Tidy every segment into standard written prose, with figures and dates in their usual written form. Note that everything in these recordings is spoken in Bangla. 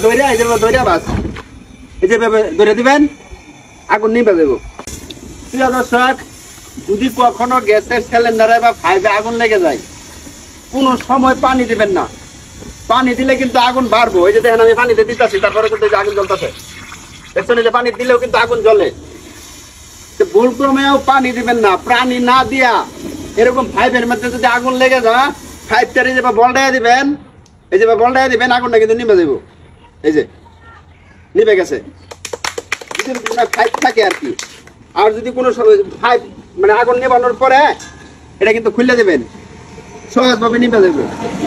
ধরে এই যে ধরে বাস এই যে ধরে দিবেন আগুন নিভে দেব। প্রিয় দর্শক, যদি কখনো গ্যাসের সিলিন্ডারে বা ফাইভে আগুন লেগে যায়, কোনো সময় পানি দিবেন না। পানি দিলে কিন্তু আগুন বাড়বো। এই যে দেখেন আমি পানিতে দিতেছি, তারপরে কিন্তু আগুন জ্বলতেছে। দেখছেন, এই যে পানি দিলেও কিন্তু আগুন জ্বলে। ভুল ক্রমেও পানি দিবেন না। পানি না দিয়া এরকম ফাইভের মধ্যে যদি আগুন লেগে যায়, ফাইভটার এই যে বলটাই দিবেন, এই যে বলটাই দিবেন, আগুনটা কিন্তু নিভে দেবো। এই যে নিভে গেছে। যদি ফাইভ থাকে আর কি। আর যদি কোনো ফাইভ মানে আগুন নেবানোর পরে এটা কিন্তু খুলে দেবেন, সহজভাবে নিভে দেবো।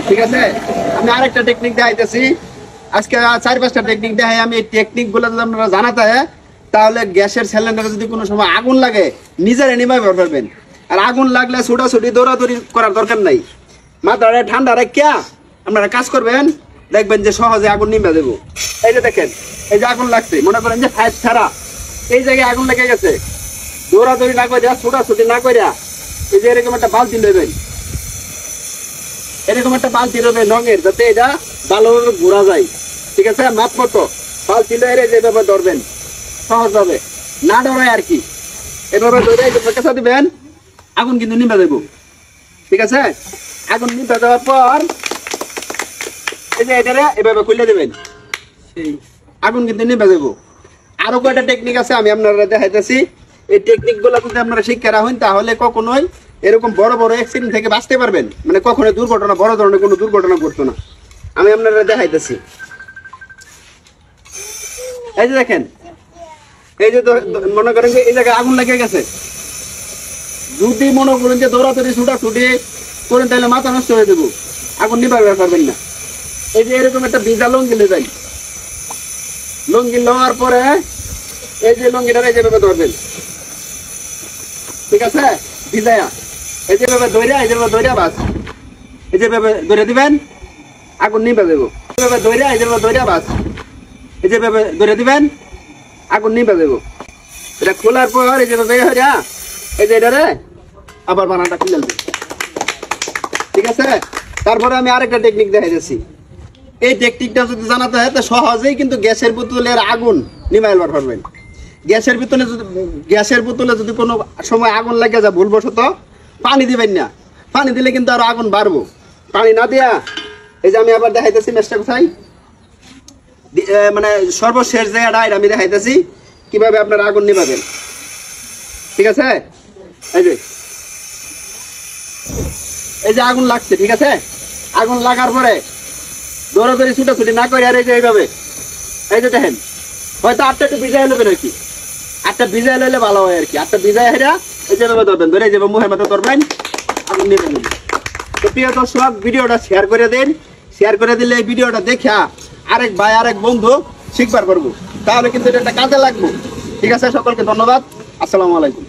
ঠিক আছে, আমি আরেকটা টেকনিক দেখাইতেছি আজকে। 4-5টা টেকনিক দেখাই আমি। এই টেকনিকগুলো যদি আপনারা জানাতে হয়, তাহলে গ্যাসের সিলিন্ডারে যদি কোনো সময় আগুন লাগে নিজেরা নিভাবে পারবেন। আর আগুন লাগলে ছোটাছুটি দৌড়াদৌড়ি করার দরকার নাই। মাথাটা ঠান্ডা রাখিয়া আপনারা কাজ করবেন, দেখবেন যে সহজে আগুন নিভে দেবো। এই যে দেখেন, এই যে আগুন লাগছে, মনে করেন যে ফাইভ ছাড়া এই জায়গায় আগুন লেগে গেছে। দৌড়াদৌড়ি না করিয়া ছোটাছুটি না করিয়া এই যে এরকম একটা বালতি নেবেন, এরকম একটা বালতি নেবেন রঙের, যাতে এটা ভালোভাবে ঘোরা যায়। ঠিক আছে, মাপ মতো বালতি লয়ে যেভাবে ধরবেন সহজ হবে, না ডরায় আর কি। এভাবে ধরে কেঁচা দিবেন, আগুন কিন্তু নিভে দেবো। ঠিক আছে, আগুন নিভে দেওয়ার পর এই যে এটারে এভাবে খুলে দেবেন, আগুন কিন্তু নিভে দেবো। আরো কয়টা টেকনিক আছে আমি আপনারা দেখাইতেছি। এই টেকনিক গুলো যদি আপনারা শিক্ষা রাখেন, তাহলে কখনোই এরকম বড় বড় অ্যাক্সিডেন্ট থেকে বাঁচতে পারবেন। মানে কখনোই দুর্ঘটনা, বড় ধরনের কোনো দুর্ঘটনা ঘটতো না। আমি আপনারা দেখাইতেছি। এই যে দেখেন, এই যে মনে করেন যে এই জায়গায় আগুন লেগে গেছে। যদি মনে করেন যে দৌড়াদৌড়ি ছুটাছুটি করেন, তাহলে মাথা নষ্ট হয়ে দেবো, আগুন নিভাবে পারবেন না। এই যে এরকম একটা ভিজা লঙ্গি লে যাই, লঙ্গি লওয়ার পরে এই যে লঙ্গিটা যেভাবে ধরবেন। ঠিক আছে, ভিজায়া এই যেভাবে ধরিয়া এই যেভাবে ধরিয়া বাস এই যেভাবে ধরে দিবেন, আগুন নিভে দেবো। এইভাবে ধরিয়া এই যেভাবে ধরিয়া বাস এই যেভাবে ধরে দিবেন, আগুন নিভে দেবো। এটা খোলার পর এই যেভাবে হরিয়া এই যে এটারে আবার বানানটা খুলে দেবো। ঠিক আছে, তারপরে আমি আরেকটা টেকনিক দেখাই যাচ্ছি। এই টেকনিকটা যদি জানাতে হয়, তো সহজেই কিন্তু গ্যাসের বোতলের আগুন নিভাইবার পারবেন। গ্যাসের বোতলে যদি কোনো সময় আগুন লাগে যায় ভুলবশত, পানি দিবেন না। পানি দিলে কিন্তু আরো আগুন বাড়বো। পানি না দিয়া এই যে আমি আবার দেখাইতেছি ম্যাচটা কোথায়, মানে সর্বশেষ জায়গাটা আমি দেখাইতেছি কিভাবে আপনারা আগুন নিভাবেন। ঠিক আছে, এই যে আগুন লাগছে। ঠিক আছে, আগুন লাগার পরে দৌড়াদৌড়ি ছুটাছুটি না করে আর এই যে এইভাবে এই যে দেখেন, হয়তো আটটা একটু ভিজাই নেবেন আর কি। আটটা ভিজাই লইলে ভালো হয় আর কি। আটটা ভিজাই হেরা এই যেভাবে ধরবেন, ধরে যাবে মুখের মতো ধরবেন, আগুন নিয়ে নেবেন। তো প্রিয় দর্শক, ভিডিওটা শেয়ার করে দিন। শেয়ার করে দিলে এই ভিডিওটা দেখা আরেক ভাই আরেক বন্ধু শিখবার পারবো, তাহলে কিন্তু এটা কাজে লাগবে। ঠিক আছে, সকলকে ধন্যবাদ। আসসালামু আলাইকুম।